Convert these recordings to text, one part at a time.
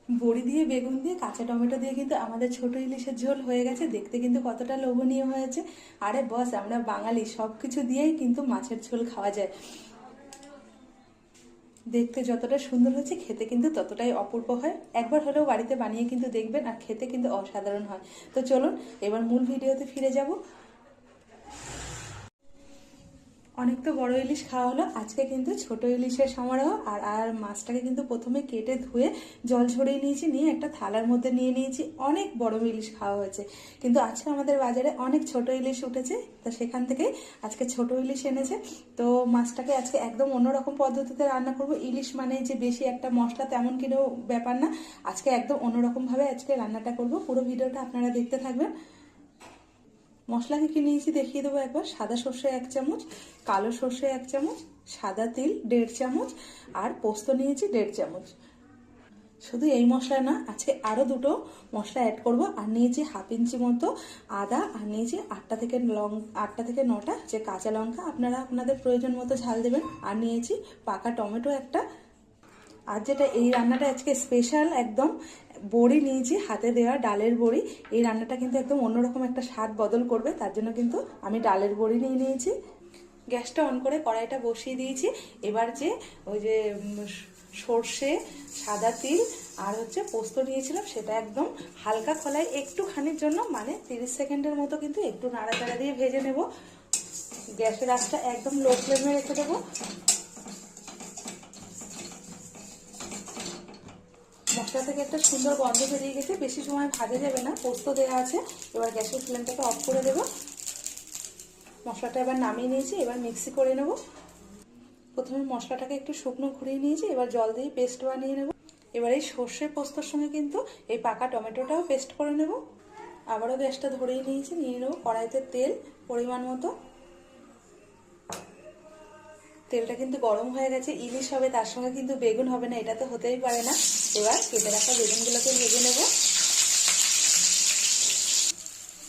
বড়ি দিয়ে, বেগুন দিয়ে, কাঁচা টমেটো দিয়ে কিন্তু আমাদের ছোট ইলিশের ঝোল হয়ে গেছে। দেখতে কিন্তু কতটা লোভনীয় হয়েছে। আরে বস, আমরা বাঙালি, সব কিছু দিয়েই কিন্তু মাছের ঝোল খাওয়া যায়। দেখতে যতটা সুন্দর হয়েছে, খেতে কিন্তু ততটাই অপূর্ব হয়। একবার হলেও বাড়িতে বানিয়ে কিন্তু দেখবেন, আর খেতে কিন্তু অসাধারণ হয়। তো চলুন এবার মূল ভিডিওতে ফিরে যাব। অনেক তো বড় ইলিশ খাওয়া হলো, আজকে কিন্তু ছোট ইলিশের সমারোহ। আর মাছটাকে কিন্তু প্রথমে কেটে ধুয়ে জল ঝরিয়ে নিয়েছি, নিয়ে একটা থালার মধ্যে নিয়ে নিয়েছি। অনেক বড় ইলিশ খাওয়া হয়েছে, কিন্তু আজকে আমাদের বাজারে অনেক ছোট ইলিশ উঠেছে, তো সেখান থেকে আজকে ছোট ইলিশ এনেছে। তো মাছটাকে আজকে একদম অন্যরকম পদ্ধতিতে রান্না করব। ইলিশ মানে যে বেশি একটা মশলা তেমন কোনো ব্যাপার না, আজকে একদম অন্যরকমভাবে আজকে রান্নাটা করব। পুরো ভিডিওটা আপনারা দেখতে থাকবেন। মশলা কি নিয়েছি দেখিয়ে দেবো একবার। সাদা সর্ষে 1 চামচ, কালো সর্ষে 1 চামচ, সাদা তিল 1.5 চামচ, আর পোস্ত নিয়েছি 1.5 চামচ। শুধু এই মশলা না, আজকে আরও দুটো মশলা অ্যাড করব। আর নিয়েছি 1/2 ইঞ্চি মতো আদা, আর নিয়েছি 8টা থেকে 9টা যে কাঁচা লঙ্কা, আপনারা আপনাদের প্রয়োজন মতো ঝাল দেবেন। আর নিয়েছি পাকা টমেটো একটা। আর যেটা এই রান্নাটা আজকে স্পেশাল, একদম বড়ি নিয়েছি, হাতে দেওয়া ডালের বড়ি। এই রান্নাটা কিন্তু একদম অন্যরকম একটা স্বাদ বদল করবে, তার জন্য কিন্তু আমি ডালের বড়ি নিয়ে নিয়েছি। গ্যাসটা অন করে কড়াইটা বসিয়ে দিয়েছি। এবার যে ওই যে সর্ষে, সাদা তিল আর পোস্ত নিয়েছিলাম, সেটা একদম হালকা খোলায় একটুখানির জন্য, মানে 30 সেকেন্ডের মতো কিন্তু একটু নাড়াচাড়া দিয়ে ভেজে নেব। গ্যাসের আঁচটা একদম লো ফ্লেমে রেখে দেবো। মশলা থেকে একটা সুন্দর গন্ধ বেরিয়ে গেছে, বেশি সময় ভাজা যাবে না, পোস্ত দেওয়া আছে। এবার গ্যাসের ফ্লেমটাকে অফ করে দেব। মশলাটা এবার নামিয়ে নিয়েছি, এবার মিক্সি করে নেব। প্রথমে মশলাটাকে একটু শুকনো ঘুরিয়ে নিয়েছি, এবার জল দিয়ে পেস্ট বানিয়ে নেব। এবার এই সর্ষে পোস্তর সঙ্গে কিন্তু এই পাকা টমেটোটাও পেস্ট করে নেব। আবারও গ্যাসটা ধরিয়ে নিয়েছি, নিয়ে নেব কড়াইতে তেল পরিমাণ মতো। তেলটা কিন্তু গরম হয়ে গেছে। ইলিশ হবে, তার সঙ্গে কিন্তু বেগুন হবে না, এটা তো হতেই পারে না। এবার কেটে রাখা বেগুনগুলোকে ভেজে নেব।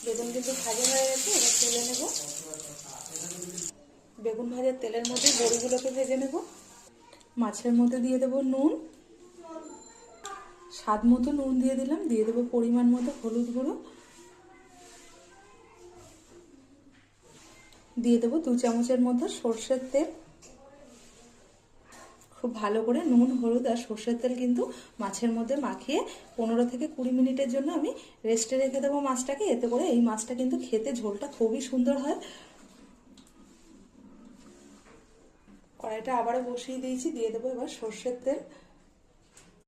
বেগুন কিন্তু ভাজা হয়ে গেছে, এবার তুলে নেব। বেগুন ভাজার তেলের মধ্যে বড়িগুলোকে ভেজে নেব। মাছের মধ্যে দিয়ে দেবো নুন, স্বাদ মতো নুন দিয়ে দিলাম। দিয়ে দেবো পরিমাণ মতো হলুদ গুঁড়ো, দিয়ে দেবো 2 চামচের মতো সর্ষের তেল। খুব ভালো করে নুন, হলুদ আর সর্ষের তেল কিন্তু মাছের মধ্যে মাখিয়ে 15 থেকে 20 মিনিটের জন্য আমি রেস্টে রেখে দেবো মাছটাকে। এতে করে এই মাছটা কিন্তু খেতে ঝোলটা খুবই সুন্দর হয়। কড়াইটা আবারও বসিয়ে দিয়েছি, দিয়ে দেবো এবার সর্ষের তেল।